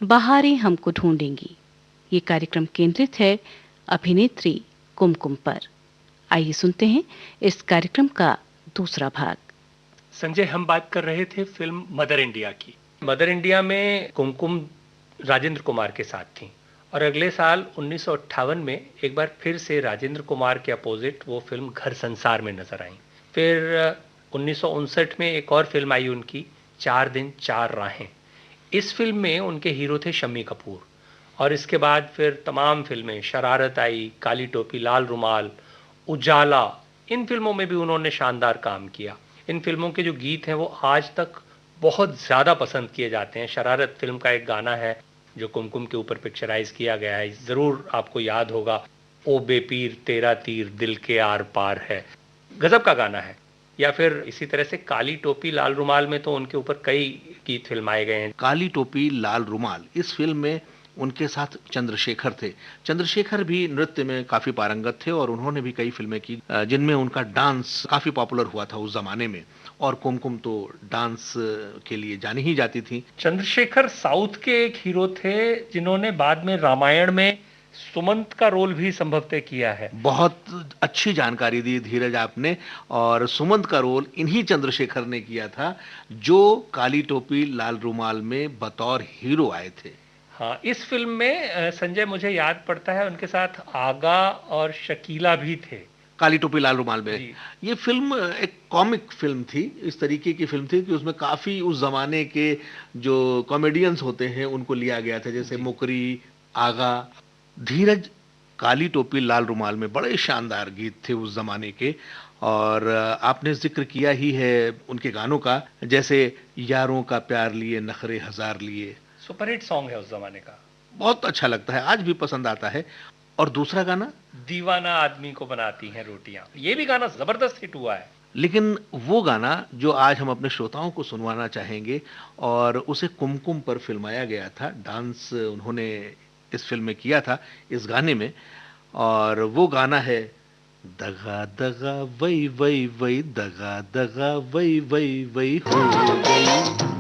बहारें हमको ढूंढेंगी। ये कार्यक्रम केंद्रित है अभिनेत्री कुमकुम पर। आइए सुनते हैं इस कार्यक्रम का दूसरा भाग। संजय, हम बात कर रहे थे फिल्म मदर इंडिया की। मदर इंडिया में कुमकुम राजेंद्र कुमार के साथ थी और अगले साल 1958 में एक बार फिर से राजेंद्र कुमार के अपोजिट वो फिल्म घर संसार में नजर आई। फिर 1959 में एक और फिल्म आई उनकी, चार दिन चार राहें। इस फिल्म में उनके हीरो थे शम्मी कपूर। और इसके बाद फिर तमाम फिल्में, शरारत आई, काली टोपी, लाल रुमाल, उजाला, इन फिल्मों में भी उन्होंने शानदार काम किया। इन फिल्मों के जो गीत हैं वो आज तक बहुत ज़्यादा पसंद किए जाते हैं। शरारत फिल्म का एक गाना है जो कुमकुम के ऊपर पिक्चराइज किया गया है, ज़रूर आपको याद होगा, ओ बेपीर तेरा तीर दिल के आर पार है। गजब का गाना है। या फिर इसी तरह से काली टोपी लाल रुमाल में तो उनके ऊपर कई गीत फिल्माए गए हैं। काली टोपी लाल रुमाल, इस फिल्म में उनके साथ चंद्रशेखर थे। चंद्रशेखर भी नृत्य में काफी पारंगत थे और उन्होंने भी कई फिल्में की जिनमें उनका डांस काफी पॉपुलर हुआ था उस जमाने में। और कुमकुम तो डांस के लिए जानी ही जाती थी। चंद्रशेखर साउथ के एक हीरो थे जिन्होंने बाद में रामायण में सुमंत का रोल भी संभवतः किया है। बहुत अच्छी जानकारी दी धीरज आपने। और सुमंत का रोल इन्हीं चंद्रशेखर ने किया था जो काली टोपी लाल रुमाल में बतौर हीरो आए थे। हाँ, इस फिल्म में संजय मुझे याद पड़ता है उनके साथ आगा और शकीला भी थे। काली टोपी लाल रुमाल में ये फिल्म एक कॉमिक फिल्म थी। इस तरीके की फिल्म थी कि उसमें काफी उस जमाने के जो कॉमेडियंस होते हैं उनको लिया गया था, जैसे मुकरी, आगा, धीरज। काली टोपी लाल रुमाल में बड़े शानदार गीत थे उस जमाने के। और आपने जिक्र किया ही है उनके गानों का, जैसे यारों का प्यार लिए नखरे हजार लिए, सुपरहिट सॉन्ग है उस जमाने का, बहुत अच्छा लगता है, आज भी पसंद आता है। और दूसरा गाना, दीवाना आदमी को बनाती हैं रोटियां, ये भी गाना जबरदस्त हिट हुआ है। लेकिन वो गाना जो आज हम अपने श्रोताओं को सुनवाना चाहेंगे और उसे कुमकुम पर फिल्माया गया था, डांस उन्होंने इस फिल्म में किया था इस गाने में। और वो गाना है दगा दगा वही वही वही, दगा दगा वही वही वही हो गई।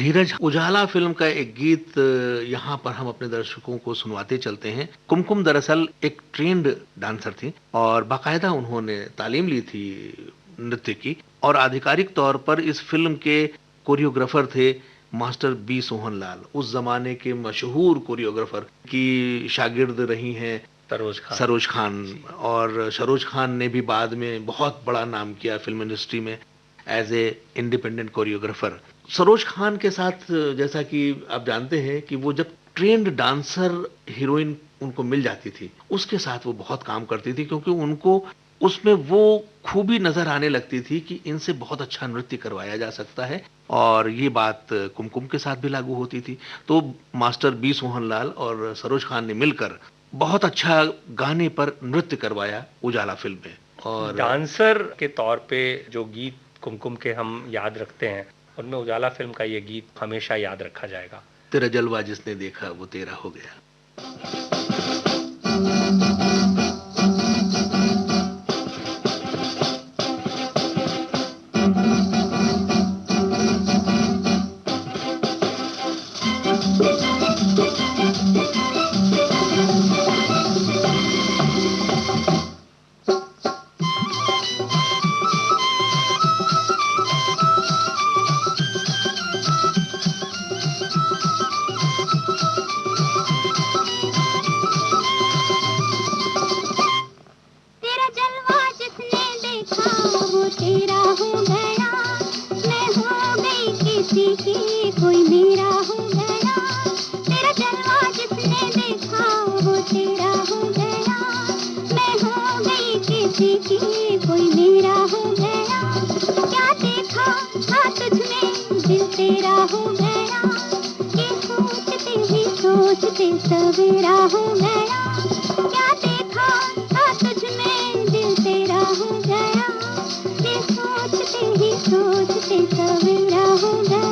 धीरज, उजाला फिल्म का एक गीत यहाँ पर हम अपने दर्शकों को सुनवाते चलते हैं। कुमकुम दरअसल एक ट्रेन्ड डांसर थी और बाकायदा उन्होंने तालीम ली थी नृत्य की, और आधिकारिक तौर पर इस फिल्म के कोरियोग्राफर थे मास्टर बी सोहन लाल, उस जमाने के मशहूर कोरियोग्राफर की शागिर्द रही हैं सरोज खान। और सरोज खान ने भी बाद में बहुत बड़ा नाम किया फिल्म इंडस्ट्री में as a independent choreographer. Saroj Khan के साथ जैसा कि आप जानते हैं कि वो जब ट्रेन्ड डांसर हीरोइन उनको मिल जाती थी, उसके साथ वो बहुत काम करती थी, क्योंकि उनको उसमें वो खूबी नजर आने लगती थी कि इनसे बहुत अच्छा नृत्य करवाया जा सकता है। और ये बात कुमकुम के साथ भी लागू होती थी। तो मास्टर बी सोहन लाल और सरोज खान ने मिलकर बहुत अच्छा गाने पर नृत्य करवाया उजाला फिल्म में। और डांसर के तौर पे जो गीत कुमकुम के हम याद रखते हैं, उनमें उजाला फिल्म का ये गीत हमेशा याद रखा जाएगा। तेरा जलवा जिसने देखा वो तेरा हो गया। सवेरा हो गया, क्या देखा था तुझ में, दिल तेरा हो गया, ये सोचते ही सोचते सवेरा हो गया।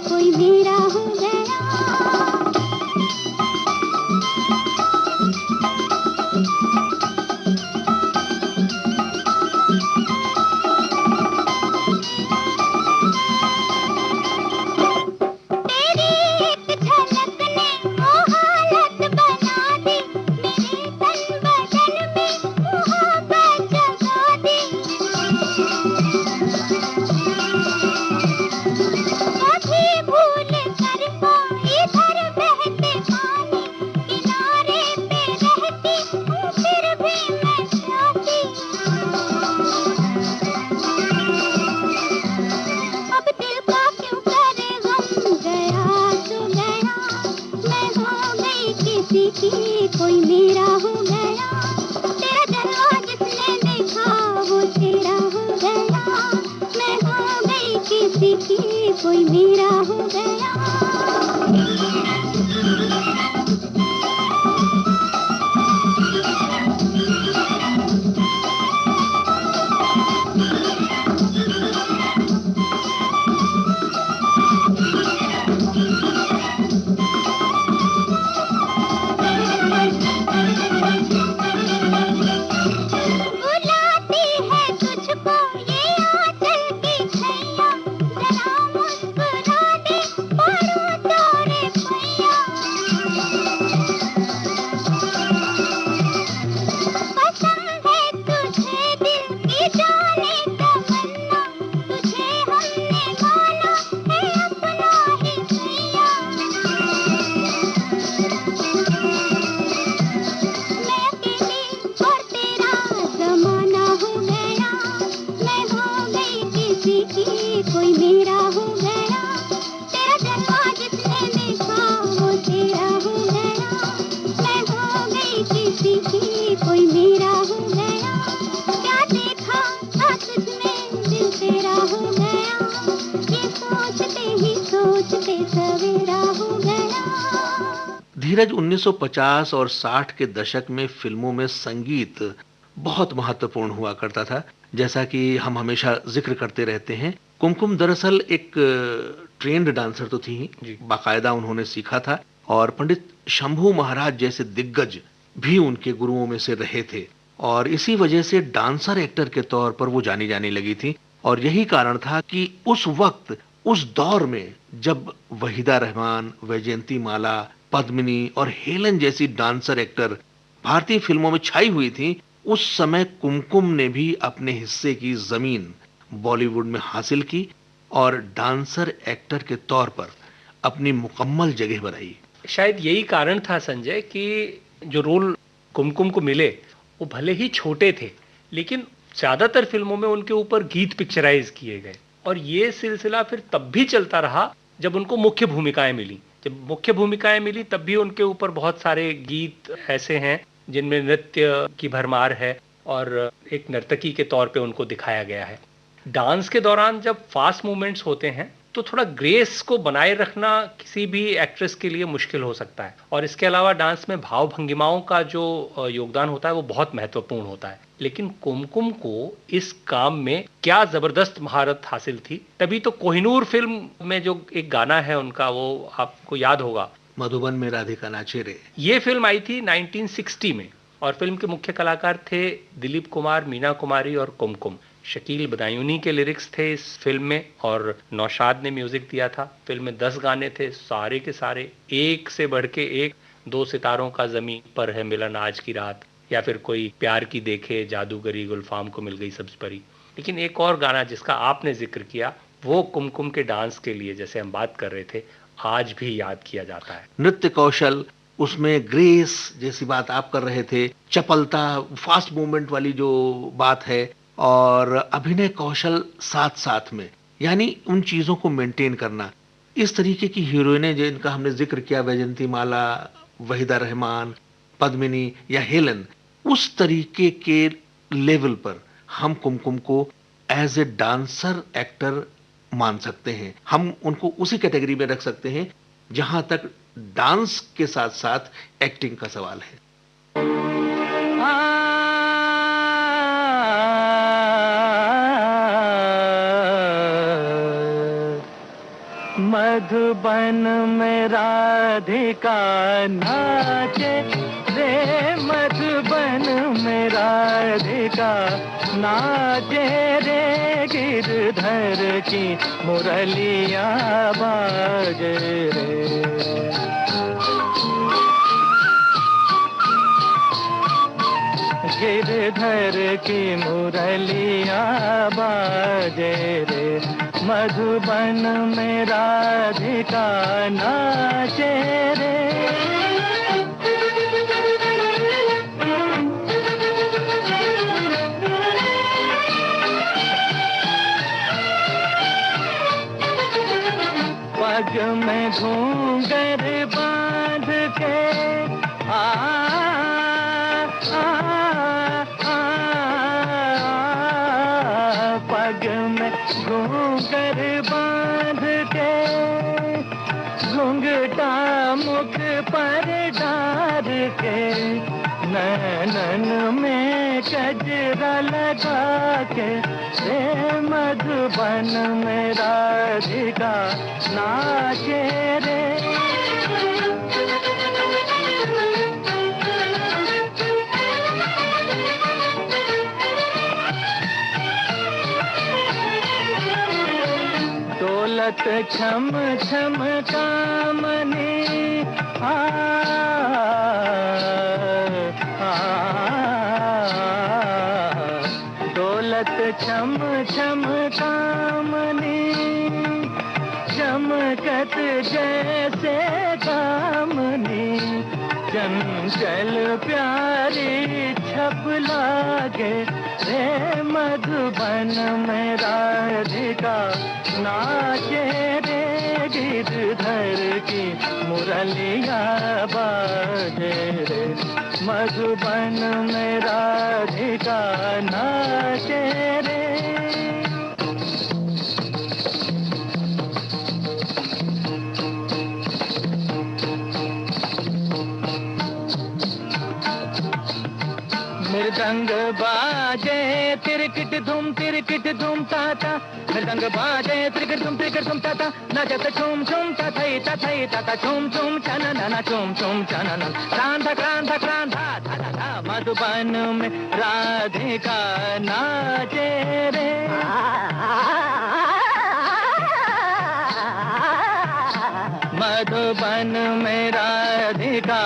कोई मेरा हो गया। कोई मेरा हो गया, तेरा जलवा जिसने देखा वो तेरा हो गया, मैं हो गई किसी की कोई मेरा हो गया। धीरज, 1950 और 60 के दशक में फिल्मों में संगीत बहुत महत्वपूर्ण हुआ करता था, जैसा कि हम हमेशा जिक्र करते रहते हैं। कुमकुम दरअसल एक ट्रेन्ड डांसर तो थी ही, जी। बाकायदा उन्होंने सीखा था और पंडित शंभू महाराज जैसे दिग्गज भी उनके गुरुओं में से रहे थे और इसी वजह से डांसर एक्टर के तौर पर वो जानी जाने लगी थी। और यही कारण था कि उस वक्त, उस दौर में जब वहीदा रहमान, वैजयंती माला, पद्मिनी और हेलन जैसी डांसर एक्टर भारतीय फिल्मों में छाई हुई थी, उस समय कुमकुम ने भी अपने हिस्से की जमीन बॉलीवुड में हासिल की और डांसर एक्टर के तौर पर अपनी मुकम्मल जगह बनाई। शायद यही कारण था संजय कि जो रोल कुमकुम को मिले वो भले ही छोटे थे, लेकिन ज्यादातर फिल्मों में उनके ऊपर गीत पिक्चराइज किए गए और ये सिलसिला फिर तब भी चलता रहा जब उनको मुख्य भूमिकाएं मिली। जब मुख्य भूमिकाएं मिली तब भी उनके ऊपर बहुत सारे गीत ऐसे हैं जिनमें नृत्य की भरमार है और एक नर्तकी के तौर पे उनको दिखाया गया है। डांस के दौरान जब फास्ट मूवमेंट्स होते हैं तो थोड़ा ग्रेस को बनाए रखना किसी भी एक्ट्रेस के लिए मुश्किल हो सकता है और इसके अलावा डांस में भाव भंगिमाओं का जो योगदान होता है वो बहुत महत्वपूर्ण होता है। लेकिन कुमकुम को इस काम में क्या जबरदस्त महारत हासिल थी, तभी तो कोहिनूर फिल्म में जो एक गाना है उनका, वो आपको याद होगा, मधुबन में राधिका नाचे रे। ये फिल्म आई थी 1960 में और फिल्म के मुख्य कलाकार थे दिलीप कुमार, मीना कुमारी और कुमकुम। शकील बदायूनी के लिरिक्स थे इस फिल्म में और नौशाद ने म्यूजिक दिया था। फिल्म में 10 गाने थे, सारे के सारे एक से बढ़ के एक। 2 सितारों का ज़मीन पर है मिलन आज की रात, या फिर कोई प्यार की देखे जादूगरी गुलफाम को मिल गई सब्ज परी। लेकिन एक और गाना जिसका आपने जिक्र किया, वो कुमकुम के डांस के लिए, जैसे हम बात कर रहे थे, आज भी याद किया जाता है। नृत्य कौशल, उसमें ग्रेस जैसी बात आप कर रहे थे, चपलता, फास्ट मूवमेंट वाली जो बात है, और अभिनय कौशल साथ साथ में, यानी उन चीजों को मेंटेन करना। इस तरीके की हीरोइनें जिनका हमने जिक्र किया, वैजयंती माला, वहीदा रहमान, पद्मिनी या हेलन, उस तरीके के लेवल पर हम कुमकुम को एज ए डांसर एक्टर मान सकते हैं। हम उनको उसी कैटेगरी में रख सकते हैं जहां तक डांस के साथ साथ एक्टिंग का सवाल है। मधुबन में राधिका नाचे रे, मधुबन में राधिका नाचे रे, गिरधर की मुरलिया बाजे रे। गिरधर की मुरलिया बाजे रे, मधुबन में राधिका नाचे रे। पग में घूंघर बांध के पग में घूंघर बांध के, घूंघटा मुख पर डार के, नैनन में गजरा लगा के रे, मधुबन में राधिका नाचे रे। दौलत छम छम कामनी दौलत छम छम कामनी, चमकत जैसे कामनी, चंचल प्यारी छप लागे रे, मधुबन में राधिका नाचे रे, गिरधर की मुरलिया बाजे रे, मधुबन में राधिका नाचे रे। मृदंग बाजे तिरकिट धूम ताता, मृदंग बाजे तिरकिट धूम ताता, नचत छूम छूम तथई तथई तथा छूम छूम छननन छूम छूम छननन, क्रांधा क्रांधा क्रांधा धा धा धा, मधुबन में राधिका नाचे रे। मधुबन में राधिका,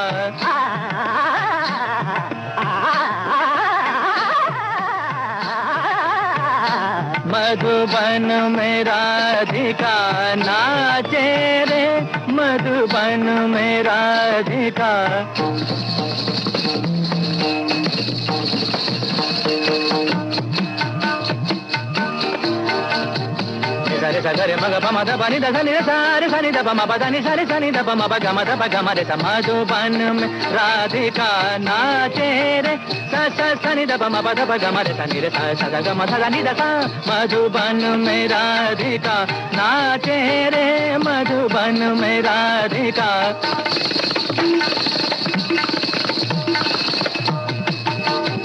मधुबन में राधिका नाचे रे, मधुबन में राधिका। सरे सरे मग पम द पनी द सनी सारे सनी द पम प नी सारे सनी द पम प गम द प गम रे स मधुबन में राधिका नाचे रे, स स सनी द पम प द प गम रे सनी रे स स द गम ध नी द सा, मधुबन में राधिका नाचे रे, मधुबन में राधिका।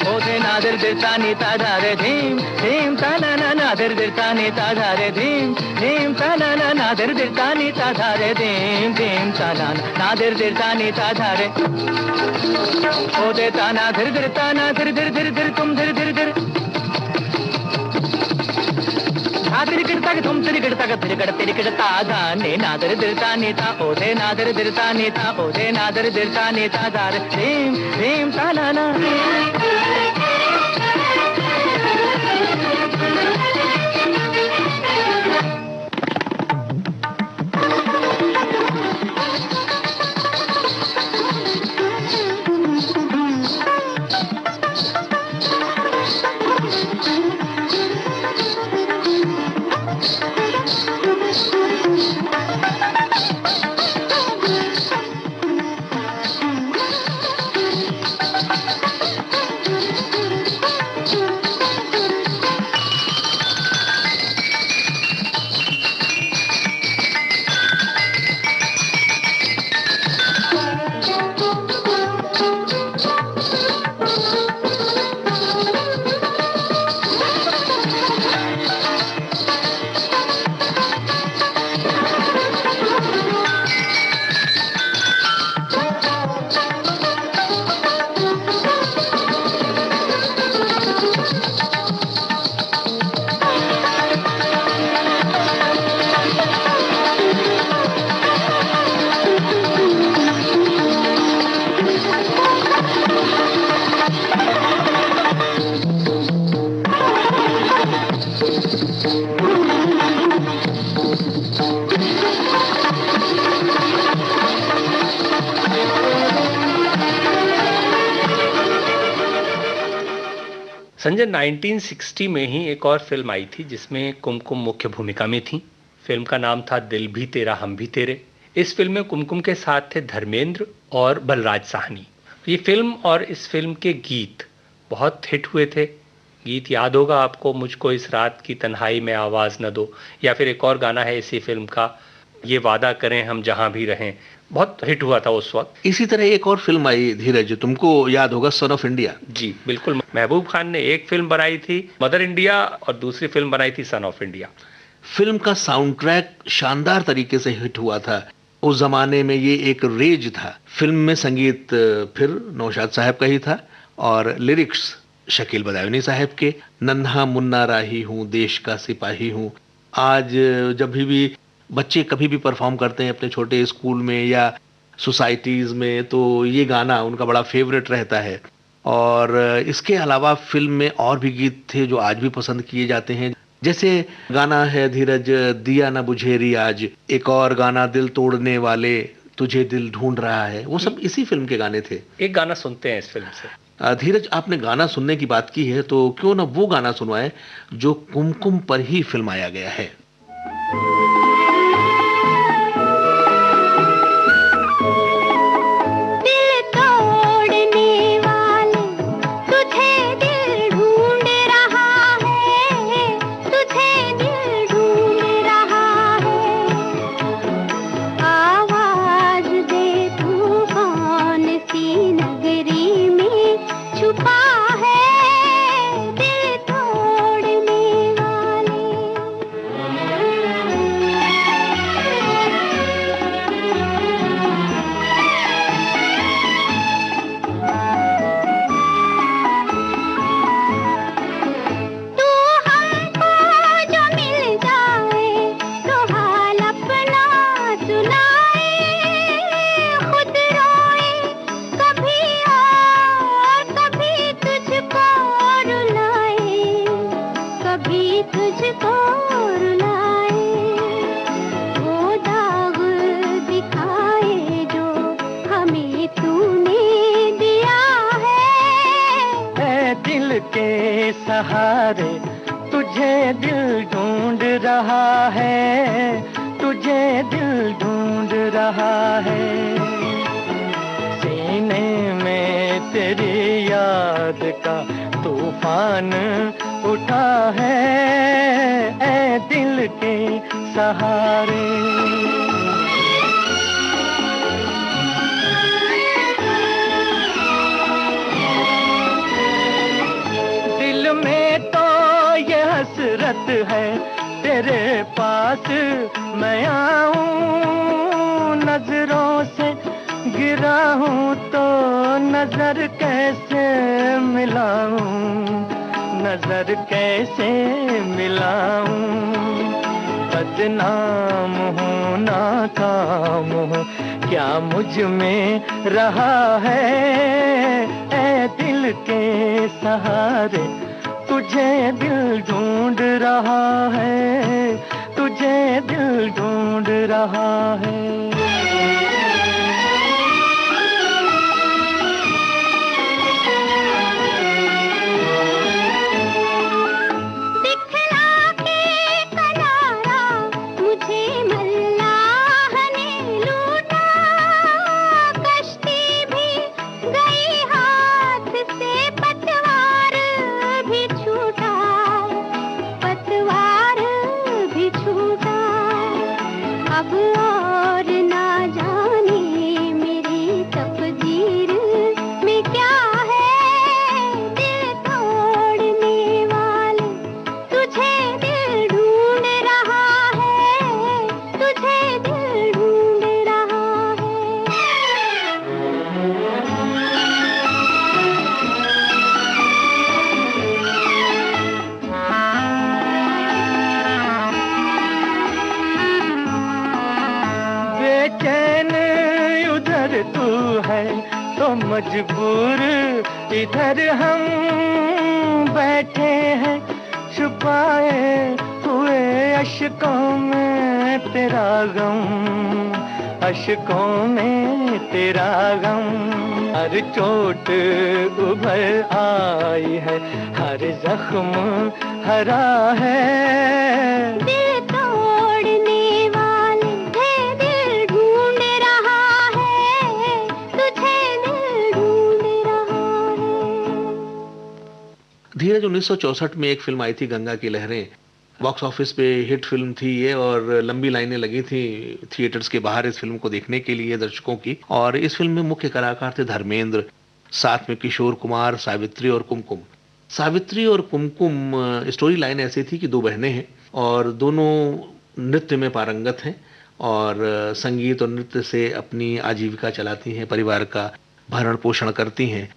ओते नादर दिरतानी ताधारे धीम धीम ताना ना नादर दिरतानी ताधारे धीम धीम ताना ना नादर दिरतानी ताधारे धीम धीम ताना नादर दिरतानी ताधारे। ओते ताना धीर धीर ताना धीर धीर धीर धीर तुम धीर धीर धीर, नादर गिरता के तुम तेरी गिरता का तेरी गिरता धाने नादर दिरतानी ता, ओते नादर दिरतानी ता, ओते नादर दिरतानी ताधारे धीम धीम ताना ना। संजय 1960 में ही एक और फिल्म आई थी जिसमें कुमकुम मुख्य भूमिका में थी। फिल्म का नाम था दिल भी तेरा हम भी तेरे। इस फिल्म में कुमकुम के साथ थे धर्मेंद्र और बलराज साहनी। ये फिल्म और इस फिल्म के गीत बहुत हिट हुए थे। गीत याद होगा आपको, मुझको इस रात की तन्हाई में आवाज़ न दो, या फिर एक और गाना है इसी फिल्म का, ये वादा करें हम जहां भी रहें, बहुत हिट हुआ था उस वक्त। इसी तरह एक और फिल्म आई धीरज, तुमको याद होगा, सन ऑफ इंडिया। जी बिल्कुल, महबूब खान ने एक फिल्म बनाई थी मदर इंडिया और दूसरी फिल्म बनाई थी सन ऑफ इंडिया। फिल्म का साउंड ट्रैक शानदार तरीके से हिट हुआ था। उस जमाने में ये एक रेज था। फिल्म में संगीत फिर नौशाद साहब का ही था और लिरिक्स शकील बदायूनी साहब के। नन्हा मुन्ना राही हूँ, देश का सिपाही हूँ। आज जब भी बच्चे कभी भी परफॉर्म करते हैं अपने छोटे स्कूल में या सोसाइटीज़ में, तो ये गाना उनका बड़ा फेवरेट रहता है। और इसके अलावा फिल्म में और भी गीत थे जो आज भी पसंद किए जाते हैं। जैसे गाना है धीरज, दिया न बुझेरी आज, एक और गाना दिल तोड़ने वाले, तुझे दिल ढूंढ रहा है, वो सब इसी फिल्म के गाने थे। एक गाना सुनते हैं इस फिल्म से। धीरज, आपने गाना सुनने की बात की है तो क्यों ना वो गाना सुनवाएं जो कुमकुम पर ही फिल्माया गया है। छुपा है के सहारे तुझे दिल ढूंढ रहा है, तुझे दिल ढूंढ रहा है। सीने में तेरी याद का तूफान उठा है, ऐ दिल के सहारे। दिल में तो ये हसरत है तेरे पास मैं आऊं, नजरों से गिरा हूं तो नजर कैसे मिलाऊं, नजर कैसे मिलाऊं। बदनाम हूँ नाकाम हूँ क्या मुझ में रहा है, ऐ दिल के सहारे तुझे दिल ढूंढ रहा है, तुझे दिल ढूंढ रहा है। मजबूर इधर हम बैठे हैं, छुपाए हुए अश्कों में तेरा गम, अश्कों में तेरा गम। हर चोट उभर आई है, हर जख्म हरा है, दिल तोड़ने वाले दिल ढूंढ रहा है, तुझे दिल ढूंढ रहा है। धीरज 1964 में एक फिल्म आई थी गंगा की लहरें, बॉक्स ऑफिस पे हिट फिल्म थी ये और लंबी लाइनें लगी थी थिएटर्स के बाहर इस फिल्म को देखने के लिए दर्शकों की। और इस फिल्म में मुख्य कलाकार थे धर्मेंद्र, साथ में किशोर कुमार, सावित्री और कुमकुम। सावित्री और कुमकुम स्टोरी लाइन ऐसी थी कि दो बहनें हैं और दोनों नृत्य में पारंगत हैं और संगीत और नृत्य से अपनी आजीविका चलाती हैं, परिवार का भरण पोषण करती हैं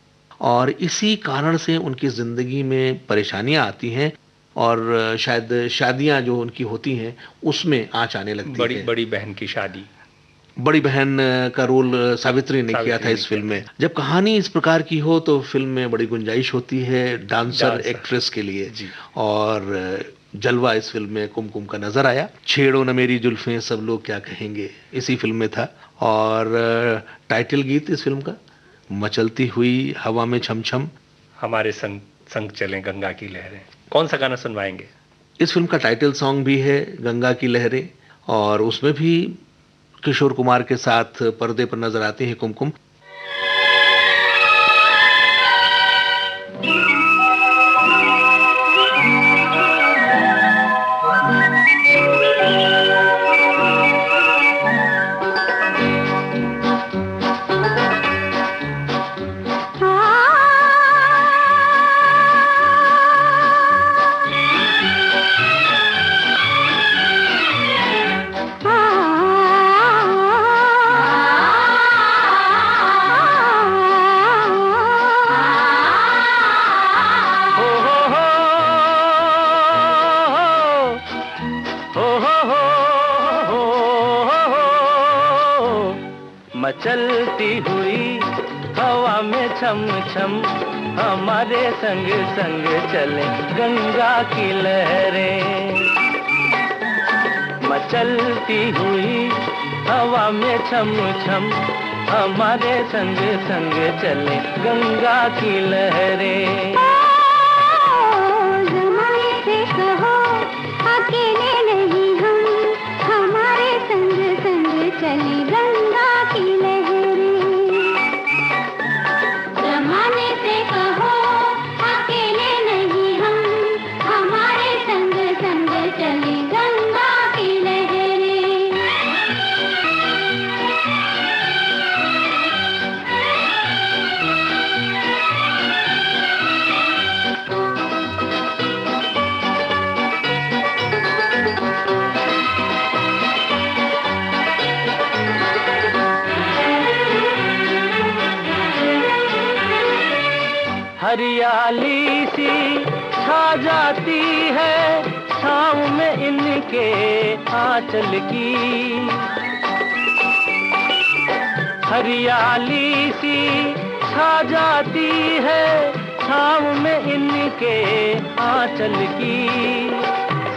और इसी कारण से उनकी जिंदगी में परेशानियां आती हैं और शायद शादियां जो उनकी होती हैं उसमें आँच आने लगती है। बड़ी बहन की शादी, बड़ी बहन का रोल सावित्री ने किया था इस फिल्म में। जब कहानी इस प्रकार की हो तो फिल्म में बड़ी गुंजाइश होती है डांसर एक्ट्रेस के लिए जी। और जलवा इस फिल्म में कुमकुम का नजर आया। छेड़ो न मेरी जुल्फें सब लोग क्या कहेंगे इसी फिल्म में था। और टाइटल गीत इस फिल्म का मचलती हुई हवा में छम छम, हमारे संग संग चले गंगा की लहरें। कौन सा गाना सुनवाएंगे? इस फिल्म का टाइटल सॉन्ग भी है गंगा की लहरें और उसमें भी किशोर कुमार के साथ पर्दे पर नजर आती है कुमकुम। चलती हुई हवा में छम छम, हमारे संग संग चले गंगा की लहरें। मचलती हुई हवा में छम छम, हमारे संग संग चले गंगा की लहरें। हरियाली सी छा जाती है छाँव में इनके आंचल की, हरियाली सी छा जाती है छाँव में इनके आंचल की।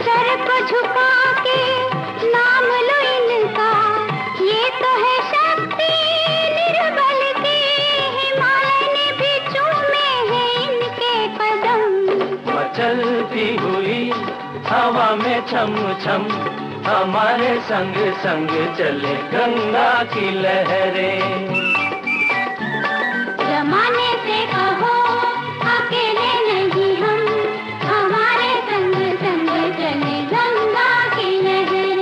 सर को झुका के नाम लो इनका, ये तो है शक्ति निर्बल की, हिमालय ने भी चूमे हैं इनके कदम। मचलती हुई हवा में छम छम हमारे संग संग चले गंगा की लहरें। जमाने से कहो अकेले नहीं हम, हमारे संग संग चले गंगा की लहरें।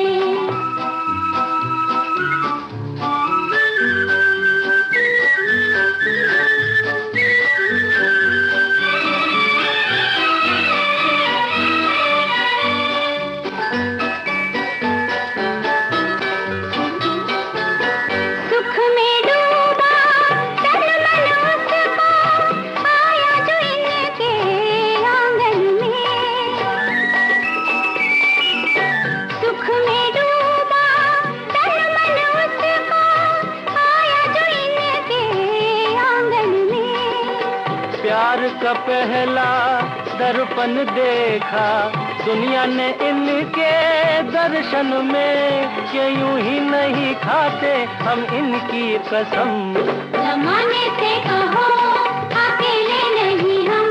सुख में डूबा तन मन उसका, आया जो इनके आंगन में। सुख में डूबा तन मन उसका, आया जो इनके आंगन में। प्यार का पहला दर्पण देखा दुनिया ने इनके दर्शन में, कि यूं ही नहीं खाते हम इनकी कसम। जमाने से कहो अकेले नहीं हम,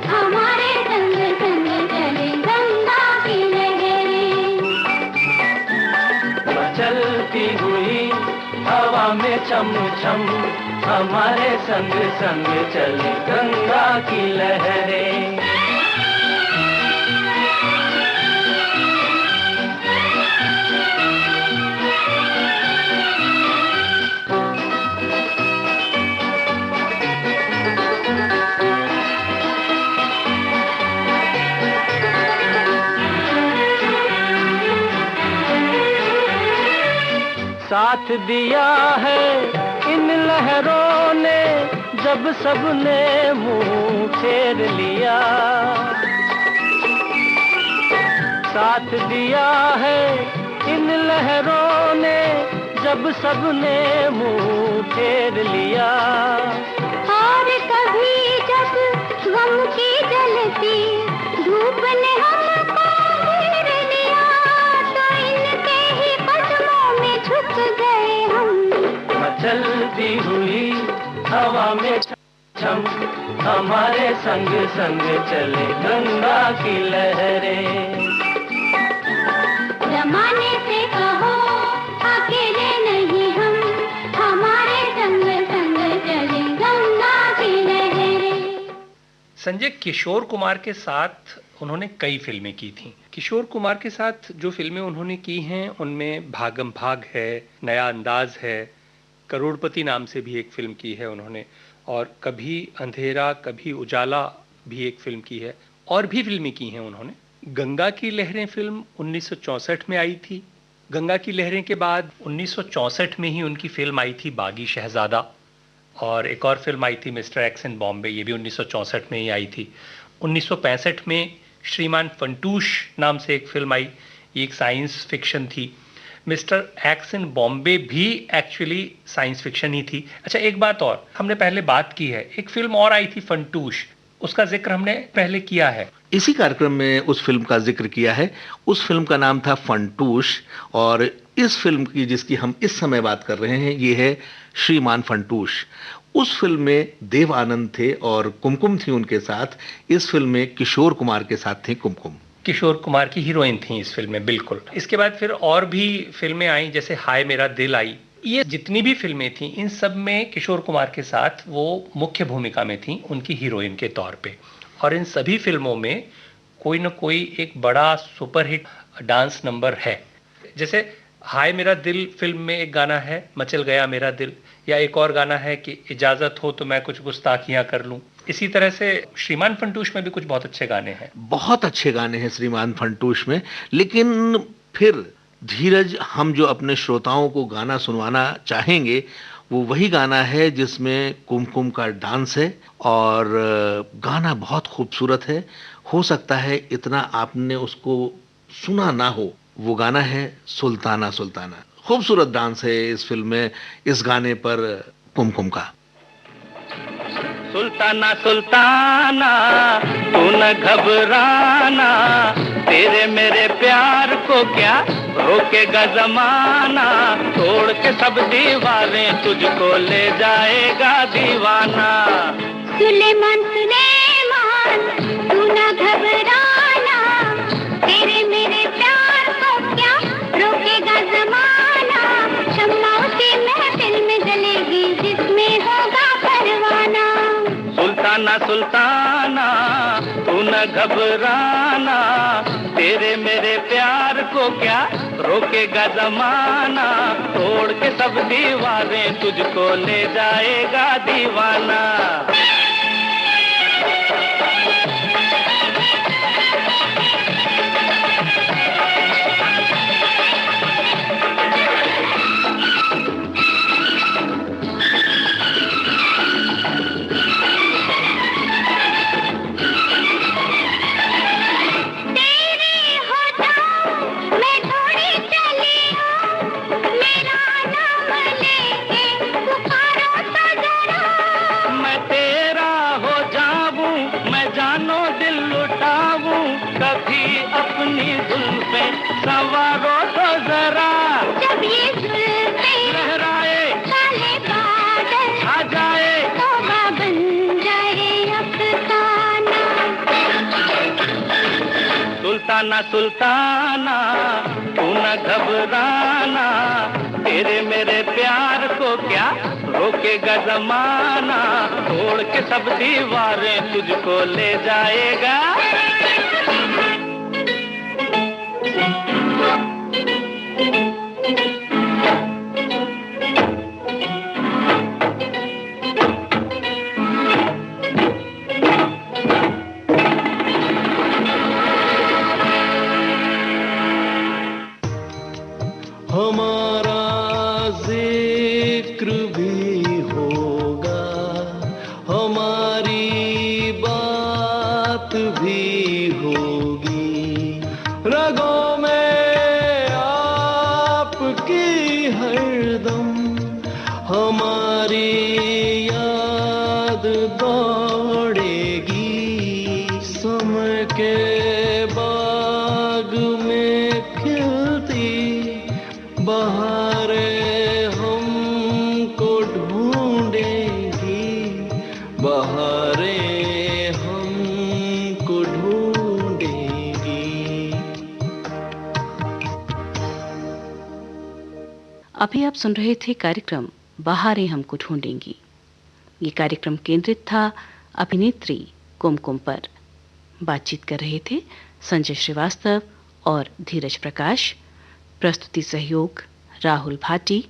हमारे संग संग चले गंगा की लहरें। मचलती हुई हवा में छम छम हमारे संग संग चले गंगा की लहरें। साथ दिया है इन लहरों ने जब सबने मुंह फेर लिया, साथ दिया है इन लहरों ने जब सबने मुंह फेर लिया। और कभी जब गम की जलती धूप ने हमको घेर लिया, तो इनके ही कदमों में झुक गए हम। मचलती हुई हवा में छम हमारे संग संग चले गंगा की लहरें। जमाने से कहो अकेले नहीं हम, हमारे संग संग चले गंगा की लहरें। संजय, किशोर कुमार के साथ उन्होंने कई फिल्में की थीं। किशोर कुमार के साथ जो फिल्में उन्होंने की हैं उनमें भागम भाग है, नया अंदाज है, करोड़पति नाम से भी एक फिल्म की है उन्होंने, और कभी अंधेरा कभी उजाला भी एक फिल्म की है, और भी फिल्में की हैं उन्होंने। गंगा की लहरें फिल्म 1964 में आई थी। गंगा की लहरें के बाद 1964 में ही उनकी फिल्म आई थी बागी शहजादा, और एक और फिल्म आई थी मिस्टर एक्स इन बॉम्बे, ये भी 1964 में ही आई थी। 1965 में श्रीमान फंटूश नाम से एक फिल्म आई, ये एक साइंस फिक्शन थी। मिस्टर एक्स इन बॉम्बे भी एक्चुअली साइंस फिक्शन ही थी। अच्छा, एक बात और हमने पहले बात की है, एक फिल्म और आई थी फंटूश, उसका जिक्र हमने पहले किया है। इसी कार्यक्रम में उस फिल्म का जिक्र किया है। उस फिल्म का नाम था फंटूश, और इस फिल्म की जिसकी हम इस समय बात कर रहे हैं ये है श्रीमान फंटूश। उस फिल्म में देव आनंद थे और कुमकुम थी उनके साथ। इस फिल्म में किशोर कुमार के साथ थी कुमकुम। किशोर कुमार की हीरोइन थी इस फिल्म में, बिल्कुल। इसके बाद फिर और भी फिल्में आई, जैसे हाय मेरा दिल आई। ये जितनी भी फिल्में थी इन सब में किशोर कुमार के साथ वो मुख्य भूमिका में थी उनकी हीरोइन के तौर पे, और इन सभी फिल्मों में कोई ना कोई एक बड़ा सुपरहिट डांस नंबर है। जैसे हाय मेरा दिल फिल्म में एक गाना है मचल गया मेरा दिल, या एक और गाना है कि इजाजत हो तो मैं कुछ गुस्ताखियां कर लूं। इसी तरह से श्रीमान फंटूश में भी कुछ बहुत अच्छे गाने हैं। बहुत अच्छे गाने हैं श्रीमान फंटूश में। लेकिन फिर धीरज, हम जो अपने श्रोताओं को गाना सुनवाना चाहेंगे वो वही गाना है जिसमें कुमकुम का डांस है और गाना बहुत खूबसूरत है। हो सकता है इतना आपने उसको सुना ना हो। वो गाना है सुल्ताना सुल्ताना। खूबसूरत डांस है इस फिल्म में इस गाने पर कुमकुम का। सुल्ताना सुल्ताना तू न घबराना, तेरे मेरे प्यार को क्या रोकेगा जमाना, तोड़ के सब दीवारें तुझको ले जाएगा दीवाना। सुलेमान सुलेमान तू न घबराना, तेरे मेरे प्यार को क्या रोकेगा जमाना, शम्मा उसी महफिल में जलेगी जिसमें होगा परवाना। सुल्ताना सुल्ताना तू न घबराना, तेरे मेरे प्यार को क्या रोकेगा जमाना, तोड़ के सब दीवारें तुझको ले जाएगा दीवाना। सवारो तो जरा, जब ये जुल्फें लहराए काले बादल आ जाए, तौबा बन जाए अफसाना। सुल्ताना सुल्ताना तू न घबराना, तेरे मेरे प्यार को क्या रोकेगा जमाना, तोड़ के सब दीवारें तुझको ले जाएगा। हमारा जिक्र भी होगा, हमारी बात भी होगी, रगों में आपकी हरदम हमारी याद दौड़ेगी। समय के बाग में खिलती बहारें हमको ढूंढेगी, बहारें हमको ढूंढेगी। अभी आप सुन रहे थे कार्यक्रम बहारें हमको ढूंढेंगी। ये कार्यक्रम केंद्रित था अभिनेत्री कुमकुम पर। बातचीत कर रहे थे संजय श्रीवास्तव और धीरज प्रकाश। प्रस्तुति सहयोग राहुल भाटी,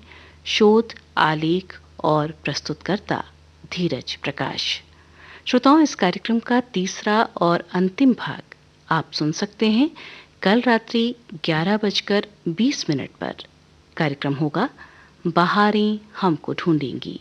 शोध आलेख और प्रस्तुतकर्ता धीरज प्रकाश। श्रोताओं, इस कार्यक्रम का तीसरा और अंतिम भाग आप सुन सकते हैं कल रात्रि 11:20 पर। कार्यक्रम होगा बहारें हमको ढूंढेंगी।